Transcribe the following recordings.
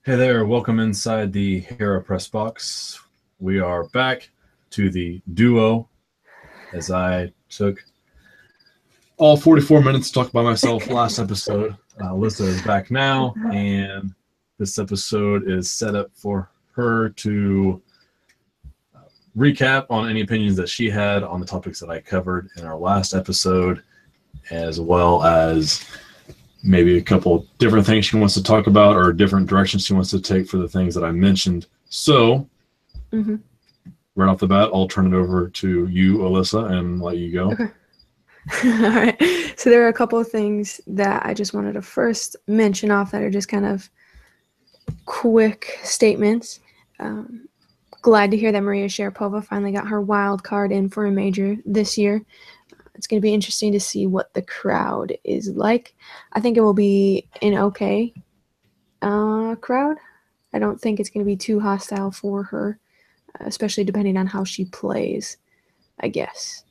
Hey there, welcome inside the Hera Press Box. We are back to the duo as I took all 44 minutes to talk by myself last episode. Alyssa is back now, and this episode is set up for her to recap on any opinions that she had on the topics that I covered in our last episode, as well as maybe a couple different things she wants to talk about or different directions she wants to take for the things that I mentioned. So, right off the bat, I'll turn it over to you, Alyssa, and let you go. Okay. All right. So there are a couple of things that I just wanted to first mention off that are just kind of quick statements. Glad to hear that Maria Sharapova finally got her wild card in for a major this year. It's going to be interesting to see what the crowd is like. I think it will be an okay crowd. I don't think it's going to be too hostile for her, especially depending on how she plays, I guess.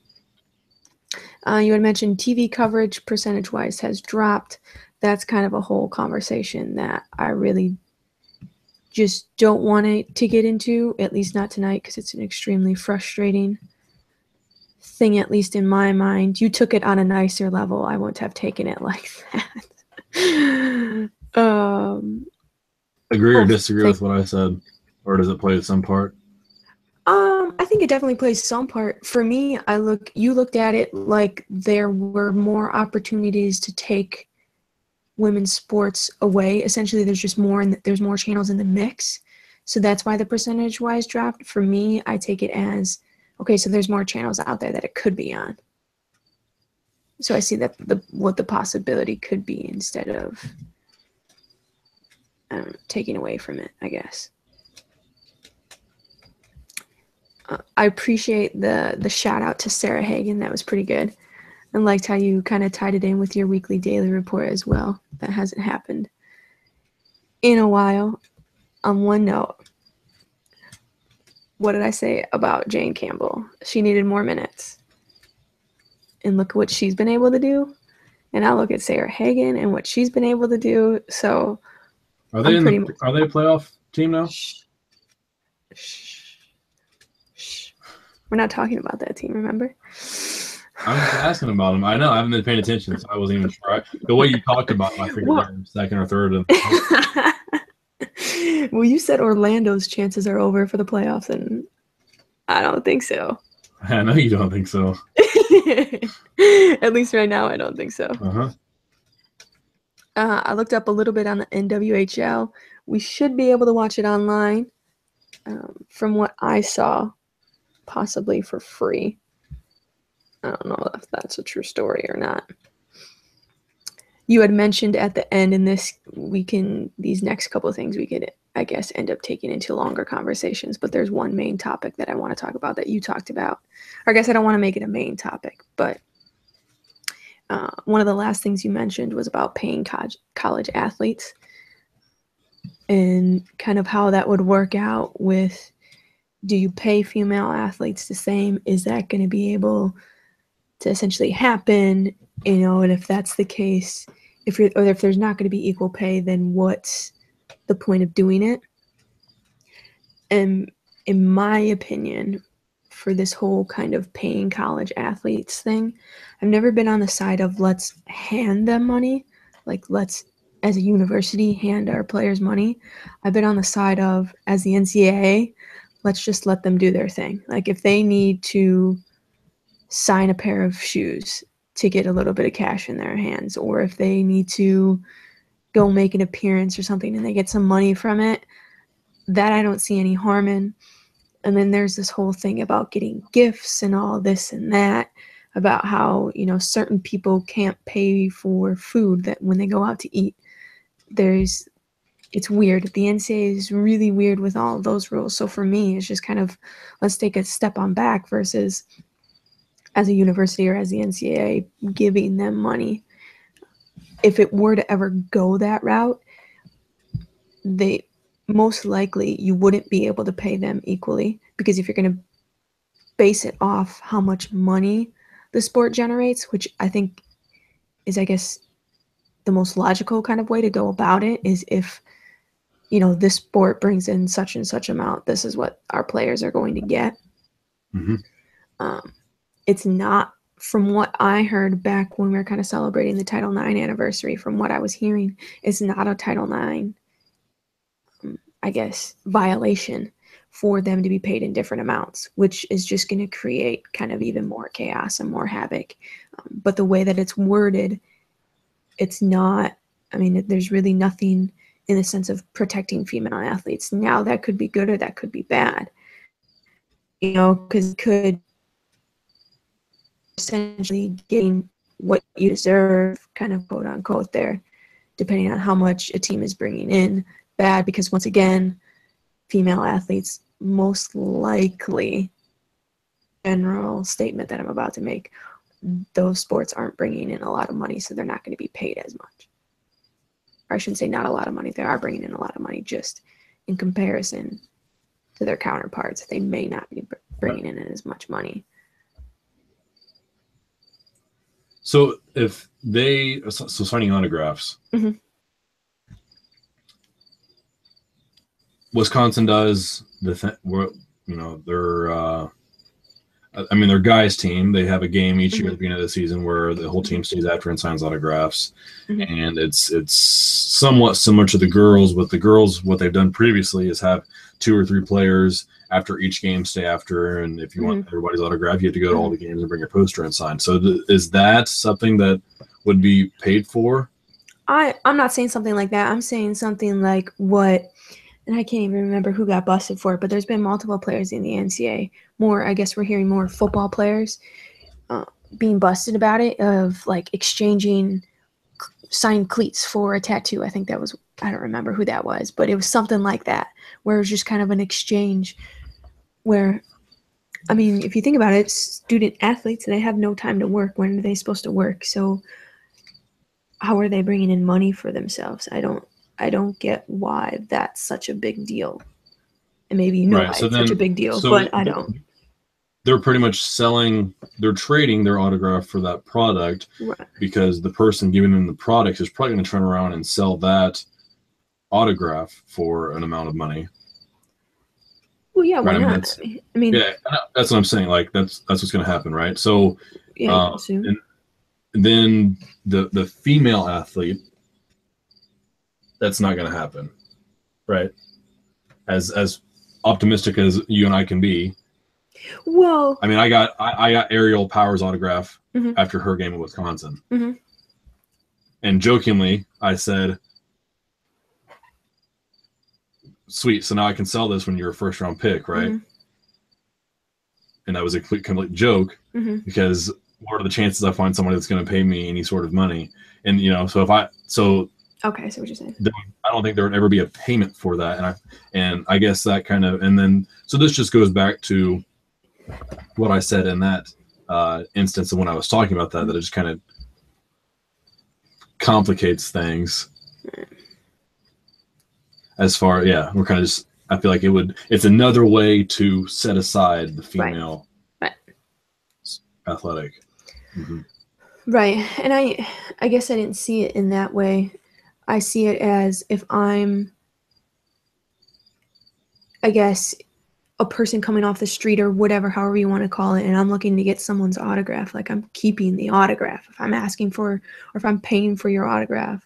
You had mentioned TV coverage percentage-wise has dropped. That's kind of a whole conversation that I really just don't want to get into, at least not tonight, because it's an extremely frustrating thing, at least in my mind. You took it on a nicer level. I wouldn't have taken it like that. Agree or disagree with what I said? Or does it play some part? I think it definitely plays some part. For me, you looked at it like there were more opportunities to take women's sports away. Essentially, there's more channels in the mix. So that's why the percentage wise dropped. For me, I take it as okay, so there's more channels out there that it could be on. So I see that what the possibility could be instead of taking away from it, I guess. I appreciate the shout out to Sarah Hagen. That was pretty good. And liked how you kind of tied it in with your weekly daily report as well. That hasn't happened in a while. On one note, what did I say about Jane Campbell? She needed more minutes. And look what she's been able to do. And I look at Sarah Hagen and what she's been able to do. So are they a playoff team now? We're not talking about that team, remember? I'm just asking about them. I know I haven't been paying attention, so I wasn't even sure. The way you talked about them, I figured they were second or third. Well, you said Orlando's chances are over for the playoffs, and I don't think so. I know you don't think so. At least right now, I don't think so. I looked up a little bit on the NWHL. We should be able to watch it online. From what I saw, possibly for free. I don't know if that's a true story or not. You had mentioned at the end in this, these next couple of things we could, I guess, end up taking into longer conversations, but there's one main topic that I want to talk about that you talked about. Or I guess I don't want to make it a main topic, but one of the last things you mentioned was about paying college athletes and kind of how that would work out with, do you pay female athletes the same? Is that going to be able to essentially happen? And if that's the case, if there's not going to be equal pay, then what's the point of doing it? And in my opinion, for this whole kind of paying college athletes thing, I've never been on the side of let's hand them money, like let's, as a university, hand our players money. I've been on the side of, as the NCAA, let's just let them do their thing. Like if they need to sign a pair of shoes to get a little bit of cash in their hands, or if they need to go make an appearance or something and they get some money from it, that I don't see any harm in. And then there's this whole thing about getting gifts and all this and that, about how, certain people can't pay for food that when they go out to eat. It's weird. The NCAA is really weird with all of those rules. So for me, it's just kind of, let's take a step on back versus as a university or as the NCAA giving them money. If it were to ever go that route, most likely you wouldn't be able to pay them equally, because if you're going to base it off how much money the sport generates, which I think is, I guess, the most logical kind of way to go about it, is if this sport brings in such and such amount. This is what our players are going to get. Mm-hmm. It's not, from what I heard back when we were kind of celebrating the Title IX anniversary, from what I was hearing, it's not a Title IX, I guess, violation for them to be paid in different amounts, which is just going to create kind of even more chaos and more havoc. But the way that it's worded, it's not, I mean, there's really nothing in the sense of protecting female athletes. Now that could be good or that could be bad, because it could essentially getting what you deserve, kind of quote unquote there, depending on how much a team is bringing in. Bad because, once again, female athletes most likely, general statement that I'm about to make, those sports aren't bringing in a lot of money, so they're not going to be paid as much. Or I shouldn't say not a lot of money. They are bringing in a lot of money, just in comparison to their counterparts. They may not be bringing in as much money. So if signing autographs, mm-hmm. Wisconsin does their guys team. They have a game each year at the beginning of the season where the whole team stays after and signs autographs, and it's somewhat similar to the girls. With the girls, what they've done previously is have 2 or 3 players after each game stay after, and if you want everybody's autograph, you have to go to all the games and bring your poster and sign. So is that something that would be paid for? I'm not saying something like that. I'm saying something like what, and I can't even remember who got busted for it, but there's been multiple players in the NCAA. I guess we're hearing more football players being busted about it, of like exchanging signed cleats for a tattoo. I think that was, I don't remember who that was, but it was something like that, where it was just kind of an exchange where, I mean, if you think about it, student athletes, they have no time to work. When are they supposed to work? So how are they bringing in money for themselves? I don't get why that's such a big deal. And maybe why it's such a big deal, but I don't. They're pretty much they're trading their autograph for that product, right, because the person giving them the product is probably going to turn around and sell that autograph for an amount of money. Well, yeah, why not? I mean, yeah, that's what I'm saying. Like that's what's going to happen, right? So, yeah, and then the female athlete, that's not going to happen, right? As optimistic as you and I can be. Well, I mean, I got Ariel Powers' autograph after her game at Wisconsin, and jokingly I said, "Sweet, so now I can sell this when you're a first-round pick, right?" And that was a complete joke, because what are the chances I find somebody that's going to pay me any sort of money? And so okay, I see what you're saying. I don't think there would ever be a payment for that, and I guess that kind of, and then so this just goes back to what I said in that instance of when I was talking about that it just kind of complicates things. As far, we're kind of just, I feel like it's another way to set aside the female athletic. Right. And I guess I didn't see it in that way. I see it as, if I'm, I guess, a person coming off the street or whatever, however you want to call it, and I'm looking to get someone's autograph, like, I'm keeping the autograph. If I'm asking for, or if I'm paying for your autograph,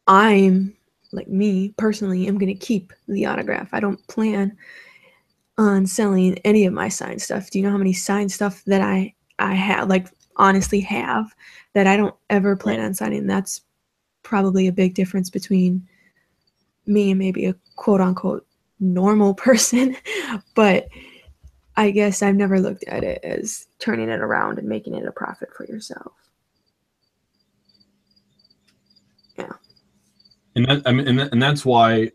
I'm, like, me personally, am going to keep the autograph. I don't plan on selling any of my signed stuff. Do you know how many signed stuff that I have, like, honestly have, that I don't ever plan on signing? That's probably a big difference between me and maybe a quote unquote normal person. But I guess I've never looked at it as turning it around and making it a profit for yourself. Yeah. And that's why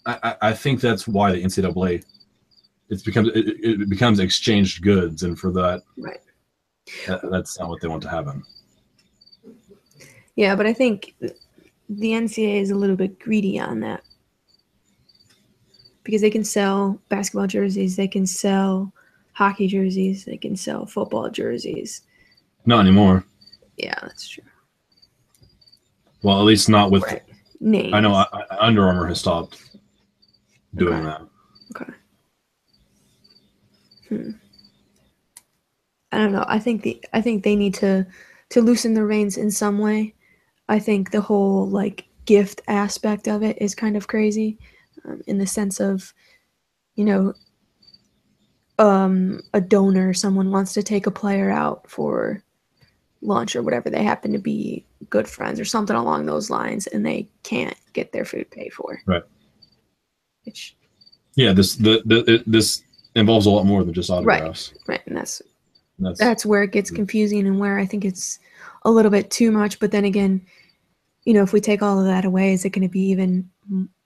I think that's why the NCAA, it becomes exchanged goods, and for that, right, that's not what they want to happen. Yeah, but I think the NCAA is a little bit greedy on that, because they can sell basketball jerseys, they can sell hockey jerseys, they can sell football jerseys. Not anymore. Yeah, that's true. Well, at least not with. Right. Names. I know Under Armour has stopped doing Okay. that. Okay. I don't know. I think they need to loosen the reins in some way. I think the whole like gift aspect of it is kind of crazy, in the sense of, you know, a donor, someone wants to take a player out for lunch or whatever, they happen to be good friends or something along those lines, and they can't get their food paid for. Right. Which. Yeah. This involves a lot more than just autographs. Right, and that's where it gets confusing, and where I think it's a little bit too much. But then again, if we take all of that away, is it going to be even,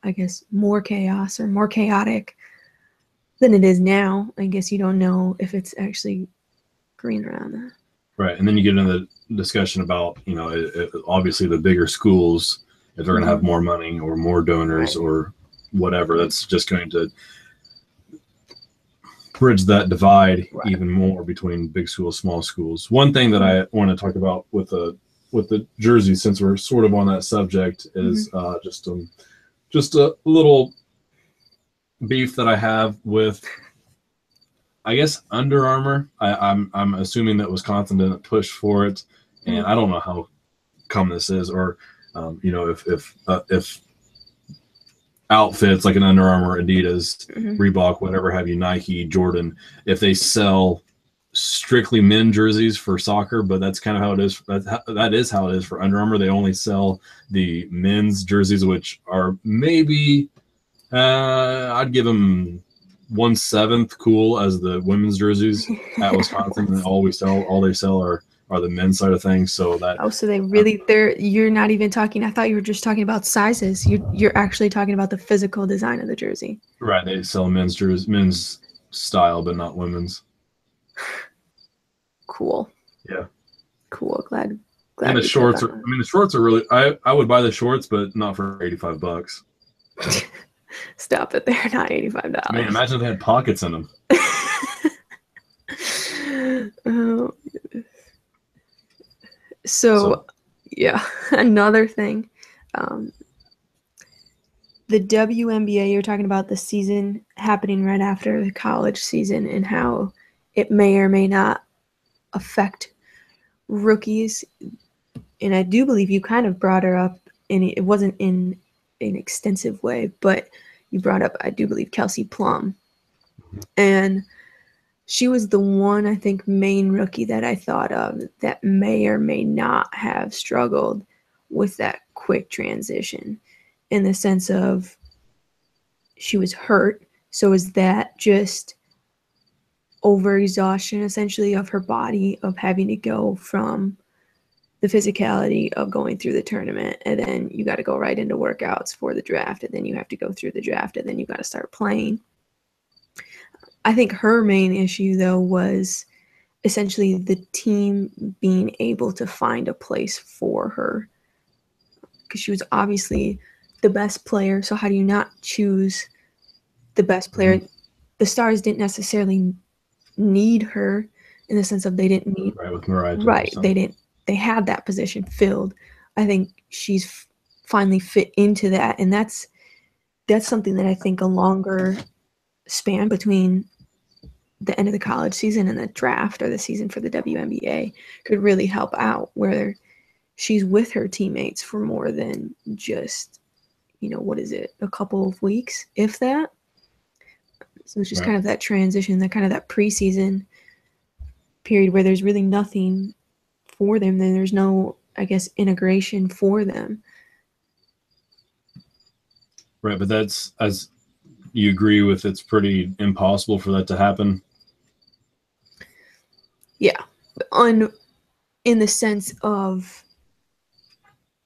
I guess, more chaos or more chaotic than it is now? I guess you don't know if it's actually green around that. Right, and then you get into the discussion about, obviously the bigger schools, if they're going to have more money or more donors or whatever, that's just going to bridge that divide even more between big schools, small schools. One thing that I want to talk about with the jersey, since we're sort of on that subject, is just a little beef that I have with, I guess, Under Armour. I'm assuming that Wisconsin didn't push for it, and I don't know how come this is, or if outfits like an Under Armour, Adidas, Reebok, whatever have you, Nike, Jordan, if they sell strictly men jerseys for soccer, but that's kind of how it is. That is how it is for Under Armour. They only sell the men's jerseys, which are maybe I'd give them 1/7 cool as the women's jerseys at Wisconsin, and all they sell are the men's side of things. So that so they really you're not even talking. I thought you were just talking about sizes. You're actually talking about the physical design of the jersey. Right, they sell men's jerseys, men's style, but not women's. Cool. Yeah. Cool. Glad. And the shorts are. The shorts are really. I would buy the shorts, but not for $85. Stop it! They're not $85. Man, imagine if they had pockets in them. Oh. So, yeah, another thing. The WNBA, you're talking about the season happening right after the college season and how it may or may not affect rookies. And I do believe you kind of brought her up, and it wasn't in an extensive way, but you brought up, I do believe, Kelsey Plum. And she was the one, I think, main rookie that I thought of that may or may not have struggled with that quick transition, in the sense of she was hurt. So is that just overexhaustion, essentially, of her body, of having to go from the physicality of going through the tournament, and then you got to go right into workouts for the draft, and then you have to go through the draft, and then you got to start playing. I think her main issue, though, was essentially the team being able to find a place for her, because she was obviously the best player. So how do you not choose the best player? The Stars didn't necessarily need her, in the sense of they didn't need with Mariah. Right, they didn't. They had that position filled. I think she's finally fit into that, and that's something that I think a longer span between the end of the college season and the draft, or the season for the WNBA, could really help out, where she's with her teammates for more than just, what is it, a couple of weeks, if that. So it's just kind of that transition, that preseason period where there's really nothing for them. Then there's no, I guess, integration for them. Right, but that's, as you agree with, it's pretty impossible for that to happen. Yeah, in the sense of,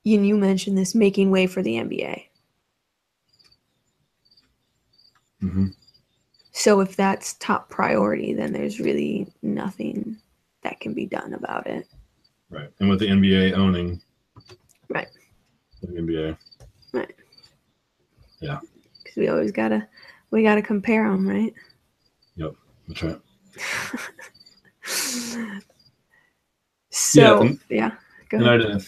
you mentioned this, making way for the NBA. So if that's top priority, then there's really nothing that can be done about it. Right, and with the NBA owning. Right. The NBA. Right. Yeah. Because we always gotta compare them, right? Yep, that's right. So yeah, Go And ahead.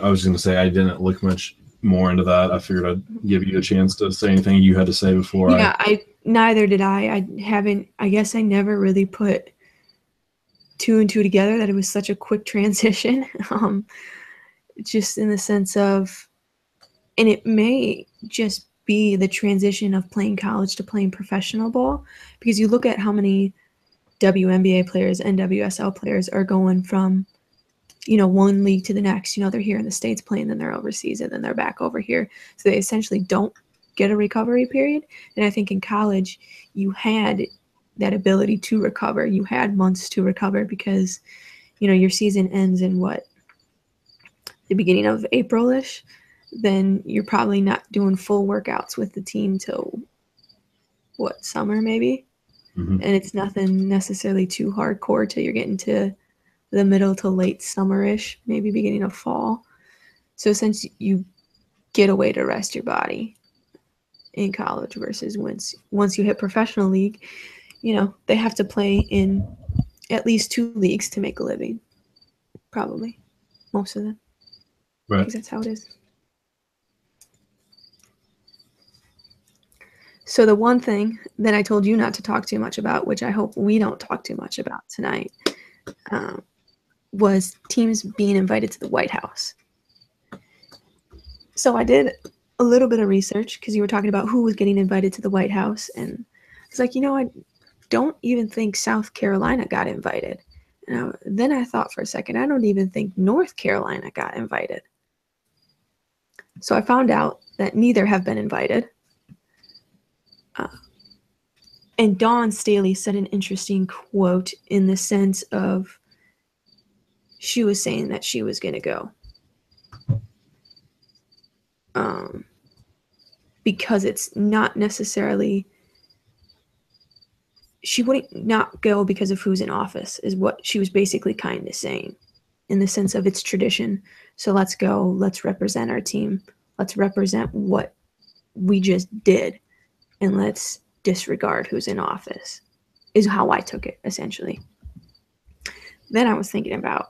I was gonna say I didn't look much more into that. I figured I'd give you a chance to say anything you had to say before Yeah, neither did I. I guess I never really put two and two together that it was such a quick transition. Just in the sense of, and it may just be the transition of playing college to playing professional ball, because you look at how many WNBA players, NWSL players are going from, one league to the next. They're here in the States playing, then they're overseas, and then they're back over here. So they essentially don't get a recovery period. And I think in college, you had that ability to recover. You had months to recover because, your season ends in the beginning of April-ish. Then you're probably not doing full workouts with the team till summer maybe. Mm-hmm. And it's nothing necessarily too hardcore till you're getting to the middle to late summer-ish, maybe beginning of fall. So since you get a way to rest your body in college versus once you hit professional league, they have to play in at least 2 leagues to make a living. Probably. Most of them. Right. Because that's how it is. So the one thing that I told you not to talk too much about, which I hope we don't talk too much about tonight, was teams being invited to the White House. So I did a little bit of research because you were talking about who was getting invited to the White House. And I was like, I don't even think South Carolina got invited. And then I thought for a second, I don't even think North Carolina got invited. So I found out that neither have been invited. And Dawn Staley said an interesting quote in the sense of she was saying that she was going to go. Because it's not necessarily, she wouldn't not go because of who's in office, is what she was basically kind of saying, in the sense of it's tradition. So let's go, let's represent our team, let's represent what we just did, and let's disregard who's in office, is how I took it, essentially. Then I was thinking about,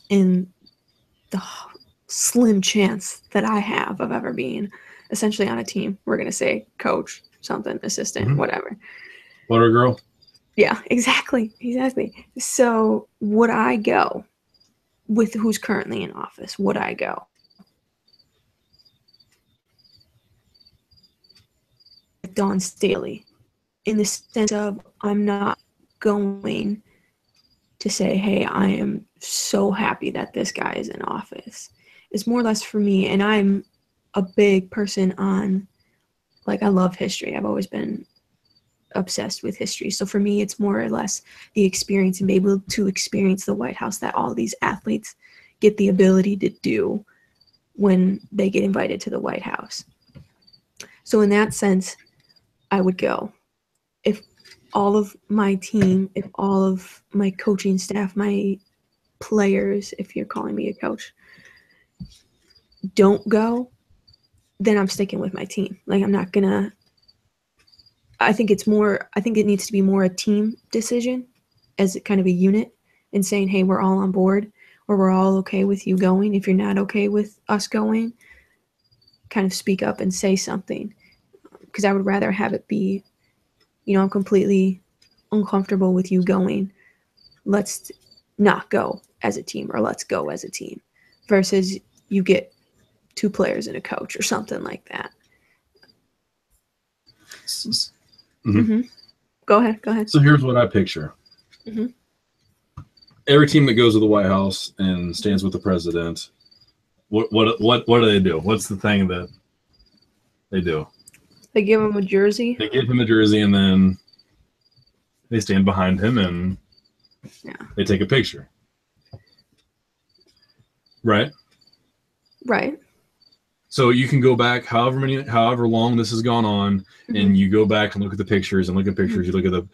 in the slim chance that I have of ever being essentially on a team, we're going to say coach, something, assistant, whatever. Water girl? Yeah, exactly. So would I go with who's currently in office? Would I go? Dawn Staley, in the sense of I'm not going to say, hey, I am so happy that this guy is in office. It's more or less for me, and I'm a big person on, I love history. I've always been obsessed with history. So for me, it's more or less the experience and be able to experience the White House that all these athletes get the ability to do when they get invited to the White House. So in that sense, I would go. If all of my team, if all of my coaching staff, my players, if you're calling me a coach, don't go, then I'm sticking with my team. I'm not gonna, I think it needs to be more a team decision as kind of a unit, and saying, hey, we're all on board, or we're all okay with you going. If you're not okay with us going, kind of speak up and say something, because I would rather have it be, I'm completely uncomfortable with you going, let's not go as a team, or let's go as a team, versus you get 2 players and a coach or something like that. Go ahead. So here's what I picture. Every team that goes to the White House and stands with the president, what do they do? What's the thing that they do? They give him a jersey. They give him a jersey, and then they stand behind him and they take a picture. Right? Right. So you can go back however long this has gone on, and you go back and look at the pictures and look at pictures. You look at the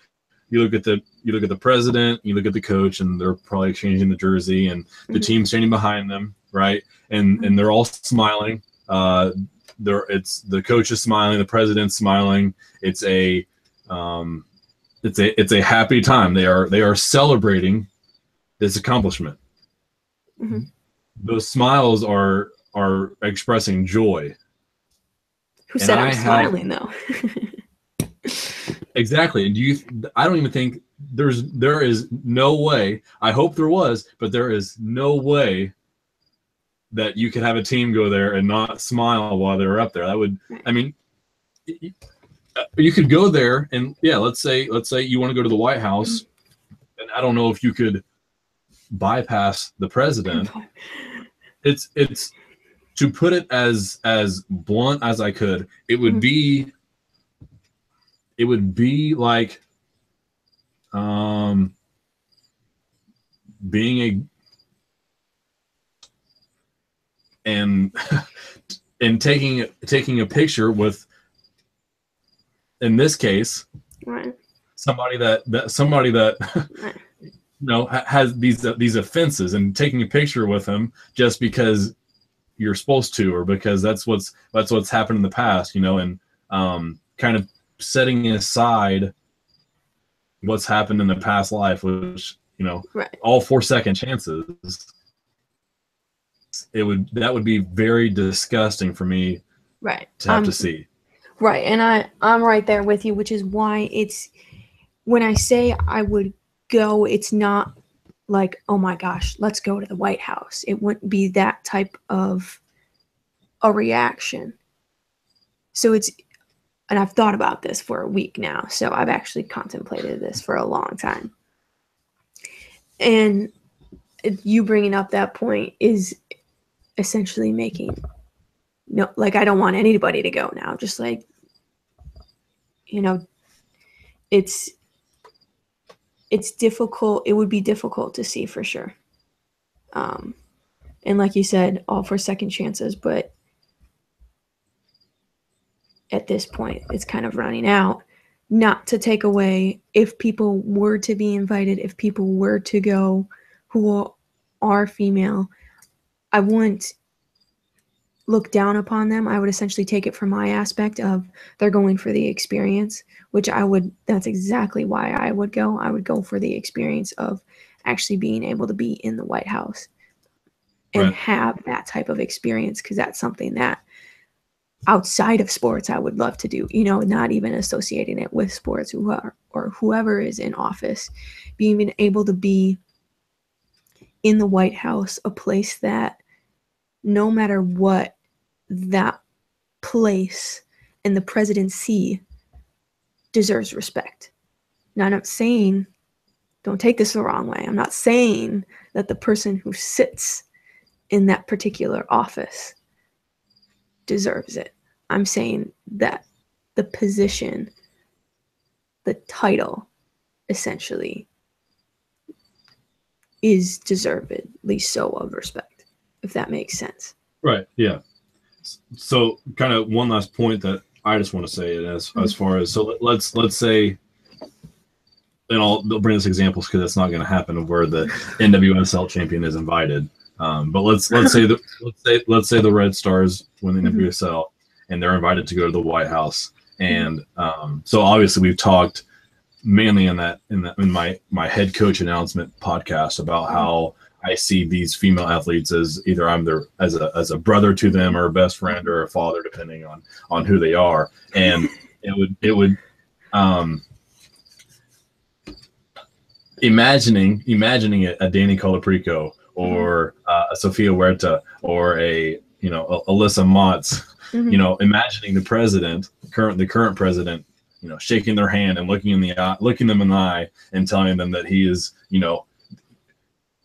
president, you look at the coach, and they're probably exchanging the jersey, and the team standing behind them, right? And they're all smiling. It's the coach is smiling, the president's smiling. It's a happy time. They are celebrating this accomplishment. Mm-hmm. those smiles are expressing joy. Who said I'm smiling though? Exactly. And I don't even think there is no way, I hope there was, but there is no way that you could have a team go there and not smile while they were up there. That would, I mean, you could go there and let's say you want to go to the White House, and I don't know if you could bypass the president. It's to put it as blunt as I could, it would be like being and taking a picture with, in this case, right, somebody that right. Has these offenses, and taking a picture with him just because you're supposed to, or because that's what's happened in the past, and kind of setting aside what's happened in the past life, which right. all 4-second chances. That would be very disgusting for me, right, to have to see. Right, and I'm right there with you, which is why it's, when I say I would go, it's not like, oh my gosh, let's go to the White House. It wouldn't be that type of a reaction. So and I've thought about this for a week now, so I've actually contemplated this for a long time. And you bringing up that point is essentially making, like, I don't want anybody to go now. Just like, it's difficult. It would be difficult to see for sure. And like you said, all for second chances, but at this point, it's kind of running out. Not to take away, if people were to be invited, if people were to go who are female, I wouldn't look down upon them. I would essentially take it from my aspect of they're going for the experience, which that's exactly why I would go. I would go for the experience of actually being able to be in the White House and right. have that type of experience, because that's something that outside of sports I would love to do, not even associating it with sports, or whoever is in office, being able to be in the White House, a place that no matter what, that place and the presidency deserves respect. Now, I'm not saying, don't take this the wrong way, I'm not saying that the person who sits in that particular office deserves it. I'm saying that the position, the title, essentially, is deservedly so of respect, if that makes sense. Right. Yeah. So, kind of one last point that I just want to say, as far as, so let's say, and they'll bring us examples because it's not going to happen, of where the NWSL champion is invited. But let's say the Red Stars win the NWSL, and they're invited to go to the White House. And so obviously we've talked mainly in my head coach announcement podcast about how I see these female athletes as either I'm as a brother to them, or a best friend, or a father, depending on who they are. And it would imagining a Danny Colaprico, or a Sofia Huerta, or a Alyssa Motts, imagining the current president, shaking their hand and looking them in the eye and telling them that he is,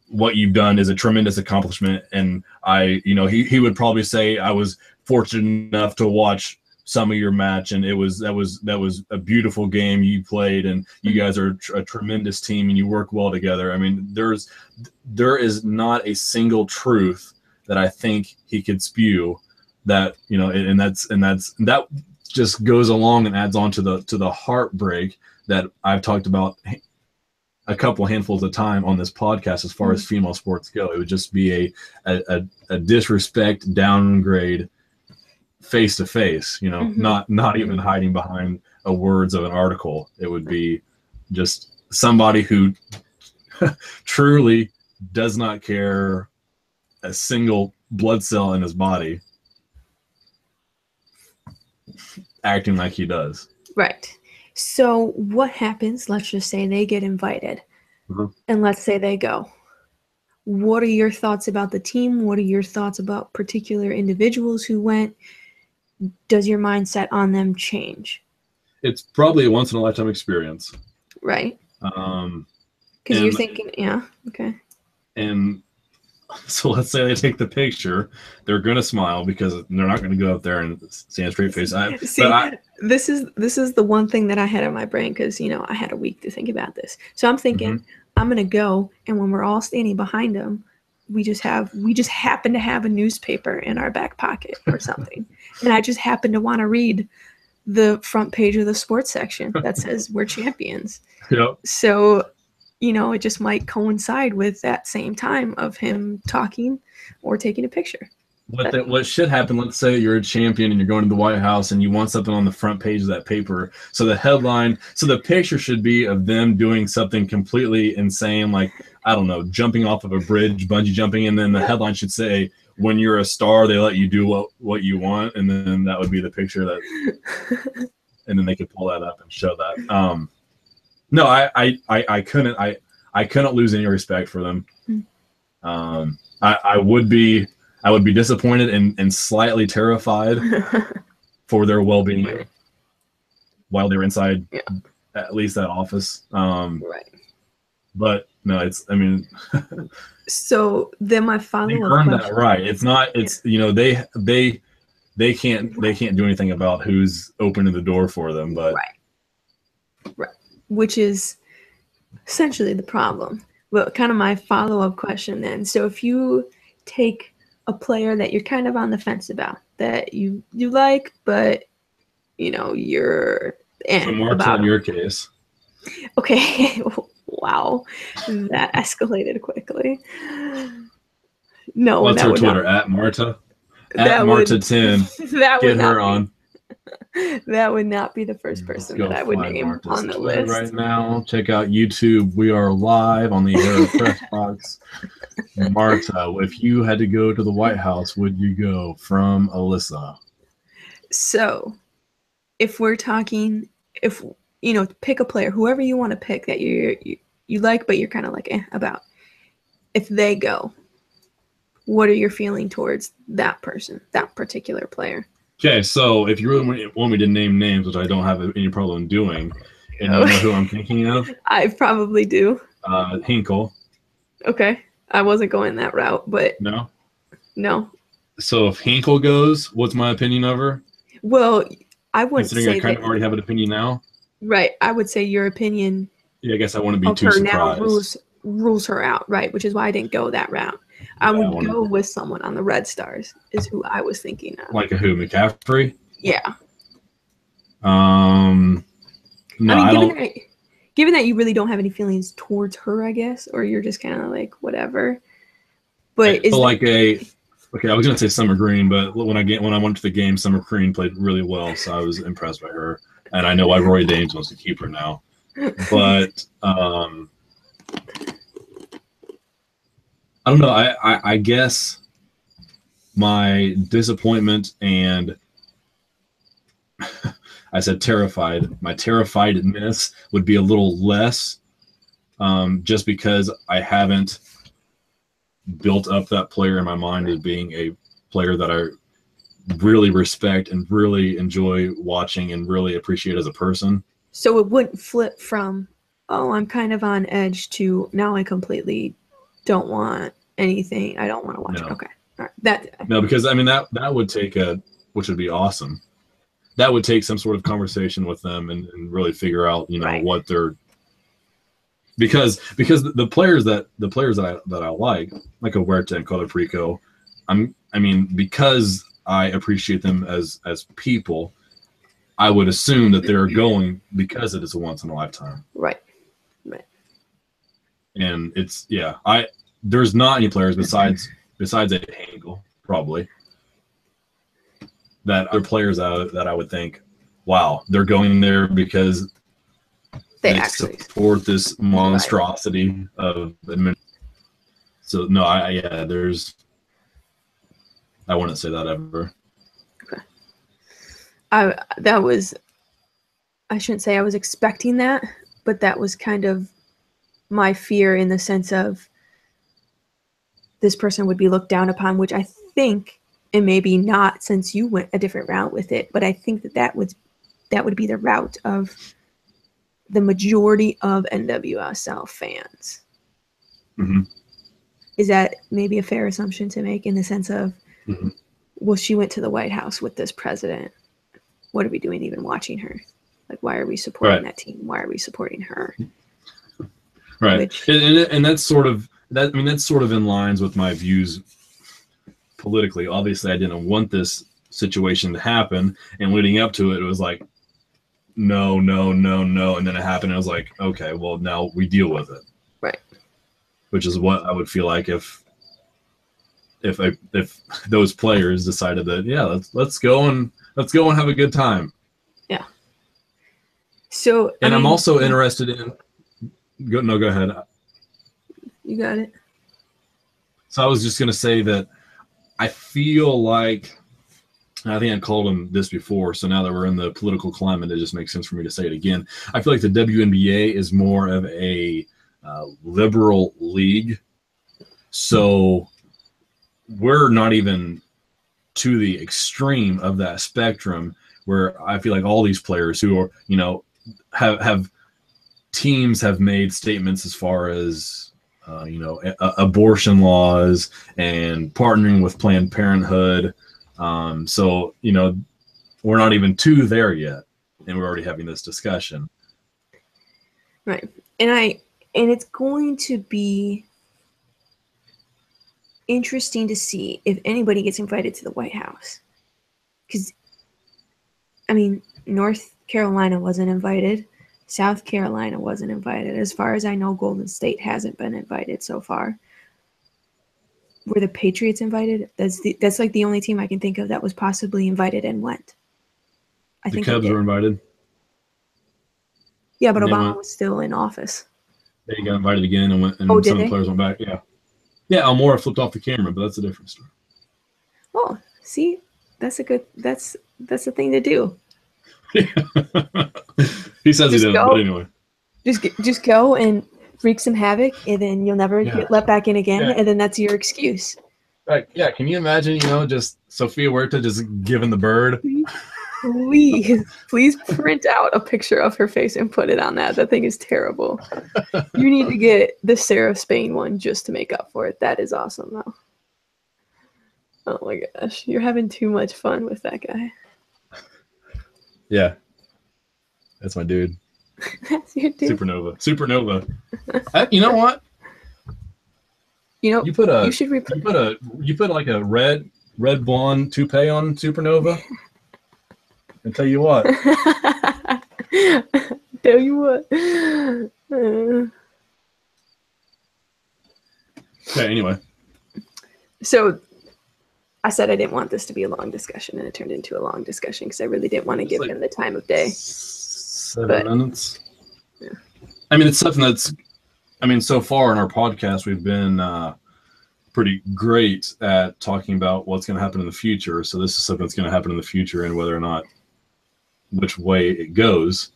what you've done is a tremendous accomplishment. And he would probably say, I was fortunate enough to watch some of your match, and that was a beautiful game you played, and you guys are a tremendous team, and you work well together. I mean, there is not a single truth that I think he could spew that, and that just goes along and adds on to the heartbreak that I've talked about a couple handfuls of time on this podcast as far as female sports go. It would just be a disrespect, downgrade, face to face, not even hiding behind the words of an article. It would be just somebody who truly does not care a single blood cell in his body acting like he does. Right. So what happens? Let's just say they get invited, and let's say they go. What are your thoughts about the team? What are your thoughts about particular individuals who went? Does your mindset on them change? It's probably a once in a lifetime experience. Right. Um, Because you're thinking, yeah, okay. And so let's say they take the picture, they're going to smile because they're not going to go up there and stand straight face. This is the one thing that I had in my brain because, you know, I had a week to think about this. So I'm thinking I'm going to go, and when we're all standing behind them, we just happen to have a newspaper in our back pocket or something. And I just happen to want to read the front page of the sports section that says we're champions. Yep. So, you know, it just might coincide with that same time of him talking or taking a picture. What should happen, let's say you're a champion and you're going to the White House and you want something on the front page of that paper. So the picture should be of them doing something completely insane, like, I don't know, jumping off of a bridge, bungee jumping, and then the headline should say, when you're a star, they let you do what you want, and then that would be the picture that and then they could pull that up and show that. No, I couldn't lose any respect for them. I would be disappointed and slightly terrified for their well-being while they were inside at least that office. Right. But no, so then my follow-up earned question. that right. It's not. It's you know they can't do anything about who's opening the door for them. But right, which is essentially the problem. But kind of my follow-up question then. So if you take a player that you're kind of on the fence about, that you like, but you know you're about in your case. Okay. Wow, that escalated quickly. No, what's her Twitter not, at Marta? At Marta10. That get her on. That would not be the first person that I would name Marta's on the Twitter list right now. Check out YouTube. We are live on the Hero Press Box. Marta, if you had to go to the White House, would you go? From Alyssa. So, if we're talking, pick a player, whoever you want to pick that you like, but you're kind of like about. If they go, what are your feeling towards that person, that particular player? Okay, so if you really want me to name names, which I don't have any problem doing, and you know who I'm thinking of? I probably do. Hinkle. Okay, I wasn't going that route, but no. So if Hinkle goes, what's my opinion of her? Well, I wouldn't considering I kind of already have an opinion now. Right, I would say your opinion. Yeah, I guess I want to be too surprised. Now rules her out, right? Which is why I didn't go that route. I would go with someone on the Red Stars, is who I was thinking of. Like a who? McCaffrey? Yeah. No, I don't. Given that you really don't have any feelings towards her, I guess, or you're just kind of like whatever. But okay, I was gonna say Summer Green, but when I went to the game, Summer Green played really well, so I was impressed by her, and I know why Roy Dames wants to keep her now. But I don't know. I guess my disappointment and I said terrified. My terrifiedness would be a little less, just because I haven't built up that player in my mind as being a player that I really respect and really enjoy watching and really appreciate as a person. So it wouldn't flip from, oh, I'm kind of on edge to now I completely don't want anything. I don't want to watch it. Okay. All right. No, because I mean that would take which would be awesome. That would take some sort of conversation with them and really figure out, what they're, because the players that I like a Huerta and Colaprico, because I appreciate them as people, I would assume that they're going because it is a once in a lifetime. Right. And it's there's not any players besides a Hinkle probably that are players that I would think, wow, they're going there because they actually support this monstrosity of admin. So no, there's I wouldn't say that ever. Okay. I shouldn't say I was expecting that, but that was kind of my fear in the sense of this person would be looked down upon, which I think, and maybe not since you went a different route with it, but I think that would be the route of the majority of NWSL fans. Mm-hmm. Is that maybe a fair assumption to make in the sense of, well, she went to the White House with this president. What are we doing even watching her? Like, why are we supporting that team? Why are we supporting her? Right. And that's sort of that. I mean, that's sort of in lines with my views politically. Obviously, I didn't want this situation to happen, and leading up to it, it was like, no, and then it happened. And I was like, okay, well, now we deal with it. Right. Which is what I would feel like if those players decided that, yeah, let's go and have a good time. Yeah. So, I'm also interested in. Go ahead. You got it. So I was just going to say that I feel like, I think I called him this before, so now that we're in the political climate, it just makes sense for me to say it again. I feel like the WNBA is more of a liberal league. So we're not even to the extreme of that spectrum where I feel like all these players who are, have teams have made statements as far as, abortion laws and partnering with Planned Parenthood. So, we're not even to there yet, and we're already having this discussion. Right. And it's going to be interesting to see if anybody gets invited to the White House. Because, North Carolina wasn't invited. South Carolina wasn't invited. As far as I know, Golden State hasn't been invited so far. Were the Patriots invited? That's like the only team I can think of that was possibly invited and went. I think the Cubs were invited. Yeah, but Obama was still in office. They got invited again and went, and some of the players went back. Yeah. Yeah, Almora flipped off the camera, but that's a different story. Oh, see, that's the thing to do. He says he didn't, but anyway. Just go and wreak some havoc, and then you'll never get let back in again, and then that's your excuse. Right. Yeah. Can you imagine, just Sofia Huerta just giving the bird? Please print out a picture of her face and put it on that. That thing is terrible. You need to get the Sarah Spain one just to make up for it. That is awesome, though. Oh my gosh. You're having too much fun with that guy. Yeah. That's my dude. That's your dude. Supernova. You know what? You put like a red blonde toupee on Supernova. And tell you what. Okay, anyway. So I said I didn't want this to be a long discussion, and it turned into a long discussion because I really didn't want to give him the time of day. 7 minutes. Yeah. It's something that's, so far in our podcast, we've been pretty great at talking about what's going to happen in the future. So this is something that's going to happen in the future, and whether or not, which way it goes.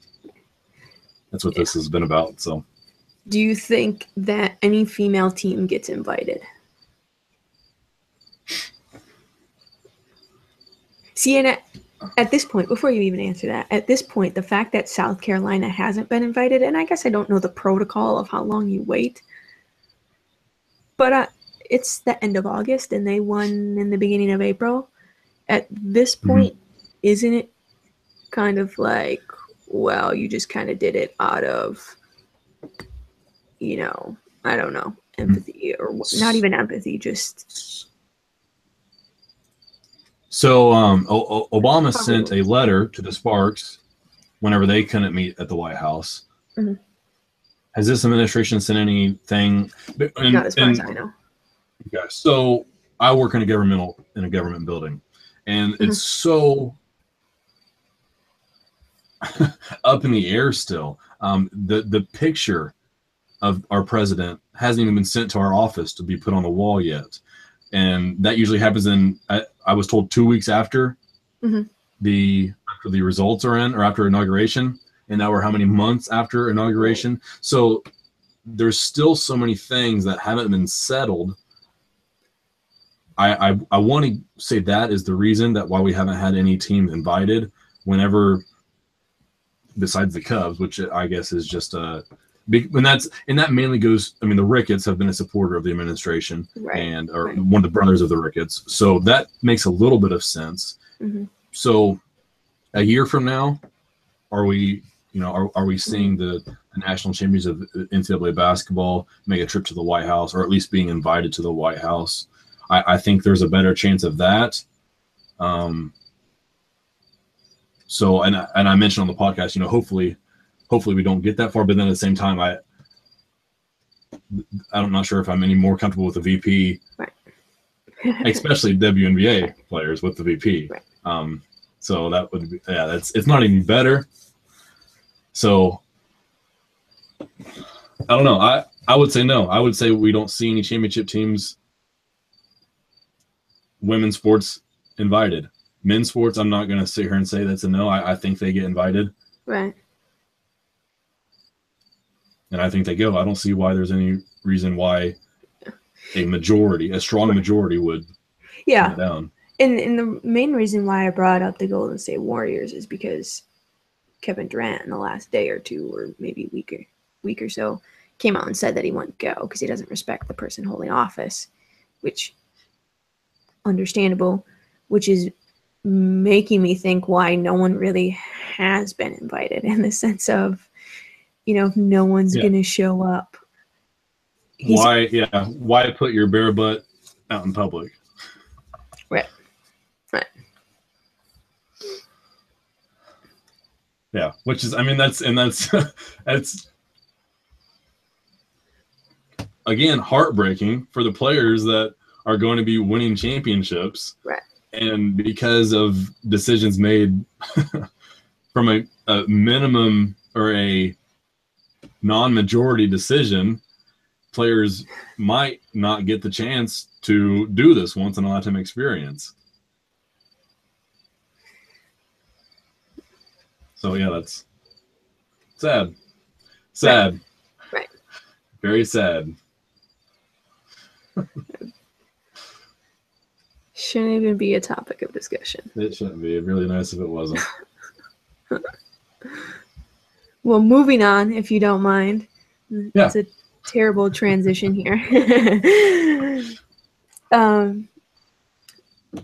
That's what this has been about. So, do you think that any female team gets invited? See, and at this point, before you even answer that, at this point, the fact that South Carolina hasn't been invited, and I guess I don't know the protocol of how long you wait, but it's the end of August, and they won in the beginning of April. At this point, isn't it kind of like, well, you just kind of did it out of, I don't know, empathy, or not even empathy, just... So Obama sent a letter to the Sparks whenever they couldn't meet at the White House. Mm-hmm. Has this administration sent anything? Not as far as I know. Okay, so I work in a government building, and it's so up in the air still. The picture of our president hasn't even been sent to our office to be put on the wall yet. and that usually happens in I was told 2 weeks after Mm-hmm. the results are in, or after inauguration, and now we're how many months after inauguration? Right. So there's still so many things that haven't been settled. I want to say that is the reason that why we haven't had any team invited whenever, besides the Cubs, which I guess is just a big, and that mainly goes, I mean, the Ricketts have been a supporter of the administration, Right. or Right. one of the brothers of the Ricketts, so that makes a little bit of sense. Mm-hmm. So a year from now, are we seeing the national champions of NCAA basketball make a trip to the White House, or at least being invited to the White House? I think there's a better chance of that. So, and I mentioned on the podcast, you know, hopefully we don't get that far. But then at the same time, I'm not sure if I'm any more comfortable with the VP, Right. especially WNBA players with the VP. Right. So that would be, it's not any better. So I don't know. I would say no. I would say we don't see any championship teams, women's sports, invited. Men's sports, I'm not going to sit here and say that's a no. I think they get invited. Right. And I think they go. I don't see why there's any reason why a strong majority would turn it down. And the main reason why I brought up the Golden State Warriors is because Kevin Durant in the last day or two, or maybe week or so, came out and said that he wouldn't go because he doesn't respect the person holding office, which understandable, which is making me think why no one really has been invited, in the sense of, you know, if no one's going to show up. Why put your bare butt out in public? Right. Yeah, which is, I mean, that's again heartbreaking for the players that are going to be winning championships. Right. And because of decisions made from a minimum or a non-majority decision, players might not get the chance to do this once in a lifetime experience. So yeah, that's sad. Right. Very sad. Shouldn't even be a topic of discussion. It shouldn't be. It'd be really nice if it wasn't. Well, moving on, if you don't mind. Yeah. It's a terrible transition here.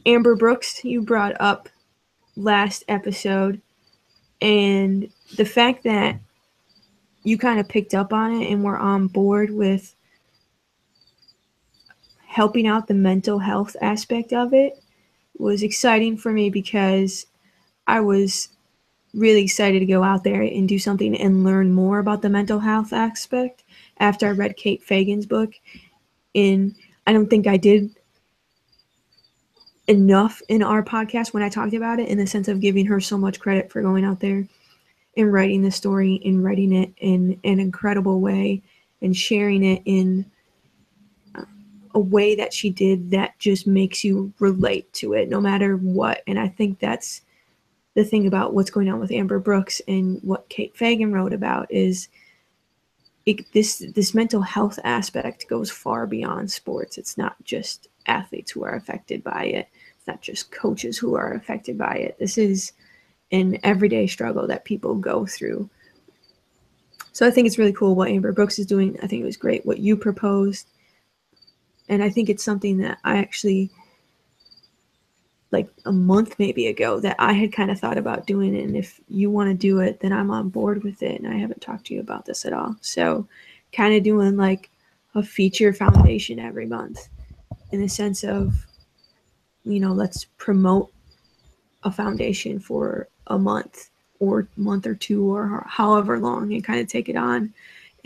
Amber Brooks, you brought up last episode, and the fact that you kind of picked up on it and were on board with helping out the mental health aspect of it was exciting for me, because I was really excited to go out there and do something and learn more about the mental health aspect after I read Kate Fagan's book. And I don't think I did enough in our podcast when I talked about it, in the sense of giving her so much credit for going out there and writing the story and writing it in an incredible way and sharing it in a way that she did that just makes you relate to it no matter what. And I think that's the thing about what's going on with Amber Brooks and what Kate Fagan wrote about is this mental health aspect goes far beyond sports. It's not just athletes who are affected by it. It's not just coaches who are affected by it. This is an everyday struggle that people go through. So I think it's really cool what Amber Brooks is doing. I think it was great what you proposed. And I think it's something that I actually, like a month maybe ago, that I had kind of thought about doing it. And if you want to do it, then I'm on board with it. And I haven't talked to you about this at all. So kind of doing like a feature foundation every month, in the sense of, you know, let's promote a foundation for a month or two or however long, and kind of take it on,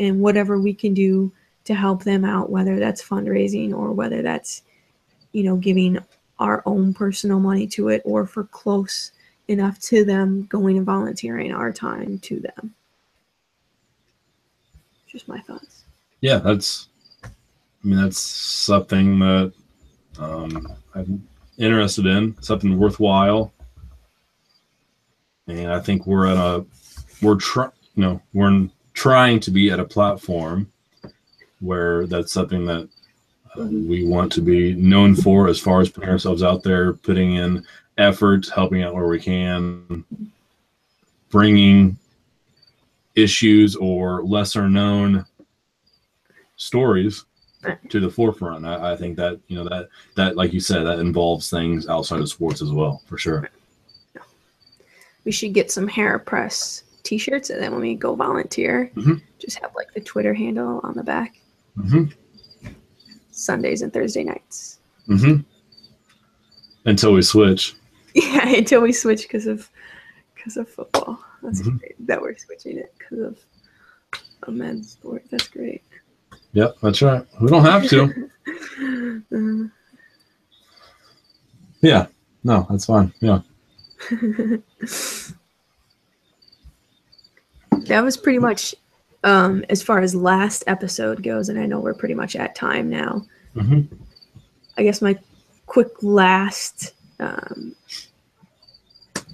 and whatever we can do to help them out, whether that's fundraising or whether that's, you know, giving our own personal money to it, or for close enough to them, going and volunteering our time to them. Just my thoughts. Yeah, that's something that I'm interested in, something worthwhile. And I think we're trying to be at a platform where that's something that we want to be known for, as far as putting ourselves out there, putting in effort, helping out where we can, bringing issues or lesser known stories to the forefront. I think that, that like you said, that involves things outside of sports as well, for sure. We should get some HeraPress t-shirts, and then when we go volunteer, just have like the Twitter handle on the back. Sundays and Thursday nights. Until we switch. Yeah, until we switch because of football. That's great that we're switching it because of a men's sport. That's great. Yep, that's right. We don't have to. Yeah, no, that's fine. Yeah. That was pretty much as far as last episode goes, and I know we're pretty much at time now. I guess my quick last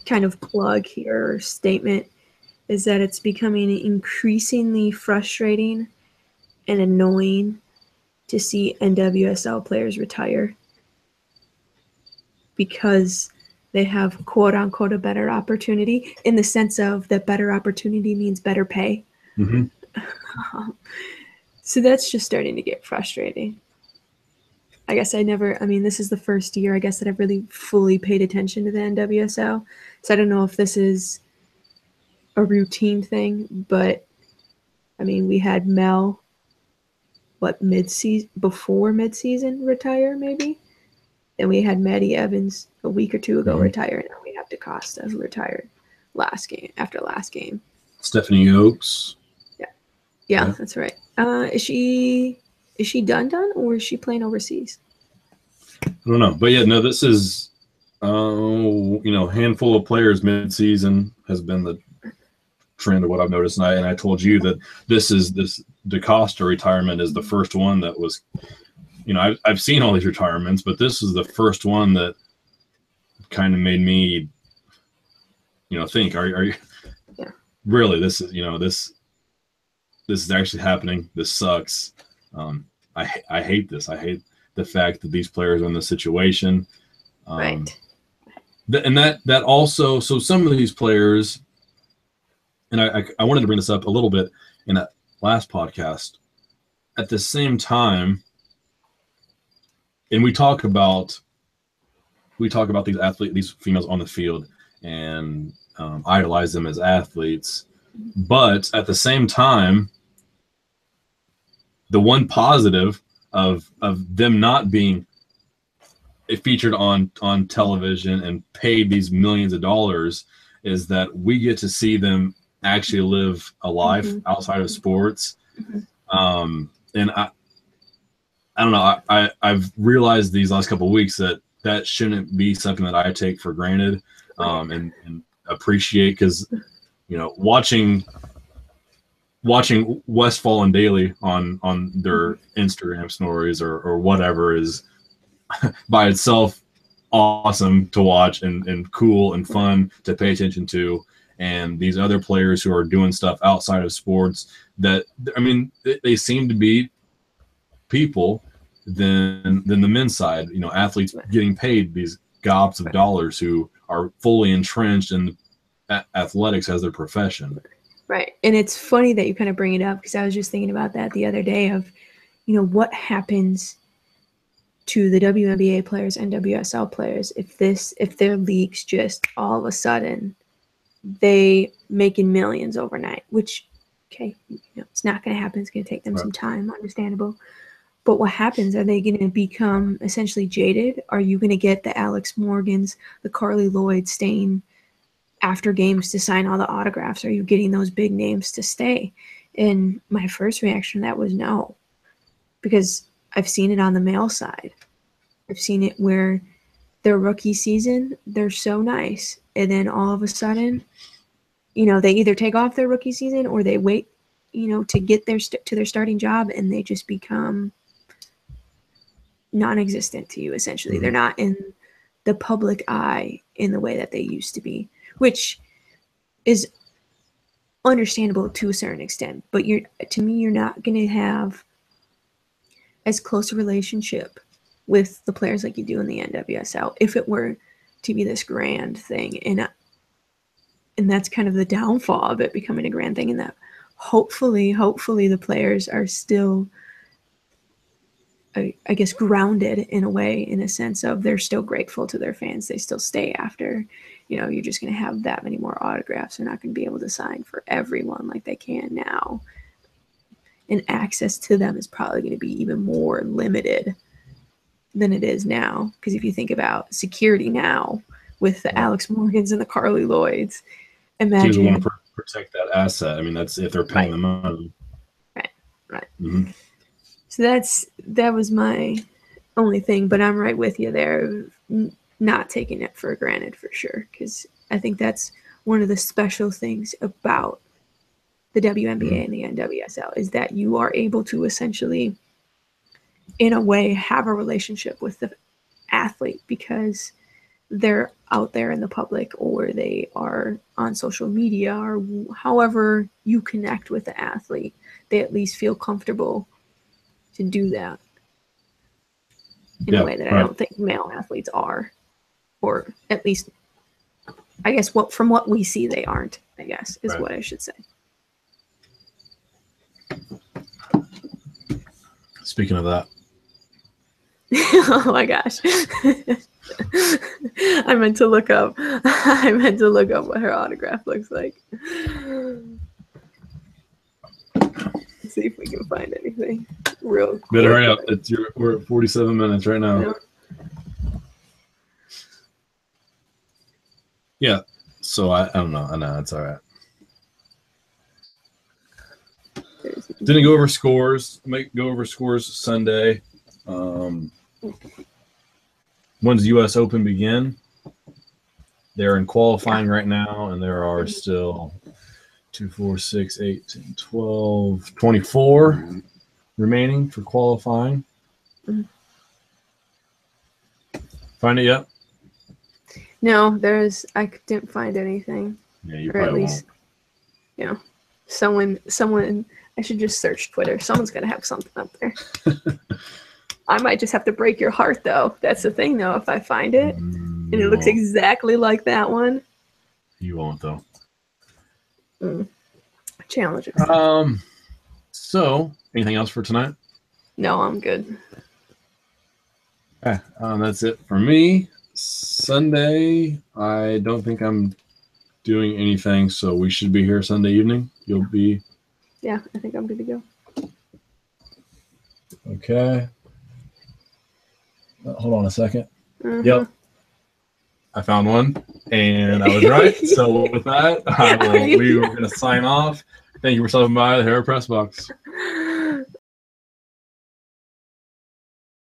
kind of plug here or statement is that it's becoming increasingly frustrating and annoying to see NWSL players retire because they have quote unquote a better opportunity, in the sense of that better opportunity means better pay. So that's just starting to get frustrating. I guess this is the first year, I guess, that I've really fully paid attention to the NWSL. So I don't know if this is a routine thing, but I mean, we had Mel, before mid-season retire, maybe? Then we had Maddie Evans a week or two ago retire, and now we have DaCosta, who retired after last game. Stephanie Oakes. Yeah, that's right. Is she done, or is she playing overseas? I don't know, but yeah, no, this is handful of players mid-season has been the trend of what I've noticed, and I told you that this DaCosta retirement is the first one that was, I've seen all these retirements, but this is the first one that kind of made me, think, are you really, this is, this is actually happening. This sucks. I hate this. I hate the fact that these players are in this situation. Right. And that also, so some of these players, and I wanted to bring this up a little bit in that last podcast. At the same time, and we talk about these females on the field, and idolize them as athletes, but at the same time, the one positive of them not being featured on television and paid these millions of dollars is that we get to see them actually live a life outside of sports. And I don't know, I've realized these last couple of weeks that shouldn't be something that I take for granted and appreciate, because watching Westfall and Daly on their Instagram stories or whatever is by itself awesome to watch and cool and fun to pay attention to. And these other players who are doing stuff outside of sports, that, I mean, they seem to be people than the men's side, athletes getting paid these gobs of dollars who are fully entrenched in athletics as their profession. Right. And it's funny that you kind of bring it up, because I was just thinking about that the other day of, what happens to the WNBA players and WSL players if their leagues just all of a sudden they making millions overnight, which, okay, it's not going to happen. It's going to take them some time, understandable. But what happens? Are they going to become essentially jaded? Are you going to get the Alex Morgans, the Carly Lloyd staying after games to sign all the autographs? Are you getting those big names to stay? And my first reaction to that was no, because I've seen it on the male side. I've seen it where their rookie season, they're so nice, and then all of a sudden, they either take off their rookie season or they wait, to get to their starting job, and they just become non-existent to you, essentially. Mhm. They're not in the public eye in the way that they used to be, which is understandable to a certain extent. But to me, you're not going to have as close a relationship with the players like you do in the NWSL if it were to be this grand thing. And that's kind of the downfall of it becoming a grand thing, and that hopefully the players are still, I guess, grounded in a way, in a sense of they're still grateful to their fans. They still stay after, you're just going to have that many more autographs. They're not going to be able to sign for everyone like they can now. And access to them is probably going to be even more limited than it is now. Because if you think about security now with the Alex Morgans and the Carly Lloyds, imagine. You want to protect that asset. I mean, that's if they're paying the money. Right. Mm-hmm. So that was my only thing, but I'm right with you there, not taking it for granted for sure, because I think that's one of the special things about the WNBA and the NWSL is that you are able to essentially, in a way, have a relationship with the athlete because they're out there in the public, or they are on social media, or however you connect with the athlete. They at least feel comfortable to do that in a way that I don't think male athletes are, or at least, I guess, from what we see, they aren't, I guess, is what I should say. Speaking of that. Oh my gosh. I meant to look up what her autograph looks like. Let's see if we can find anything real quick. Better hurry up. We're at 47 minutes right now. Yeah. So I don't know. I know it's all right. Didn't go over scores. Go over scores Sunday. When's the U.S. Open begin? They're in qualifying right now, and there are still 2, 4, 6, 8, 10, 12, 24 remaining for qualifying. Find it yet? No, I didn't find anything. Yeah, you or probably at least, someone. I should just search Twitter. Someone's gonna have something up there. I might just have to break your heart, though. That's the thing, though. If I find it and it looks exactly like that one, you won't, though. Challenge. So, anything else for tonight? No, I'm good. Okay, that's it for me. Sunday, I don't think I'm doing anything, so we should be here Sunday evening. You'll be. Yeah, I think I'm good to go. Okay. Hold on a second. Yep. I found one, and I was right. So with that, we were going to sign off. Thank you for stopping by the Hera Press Box.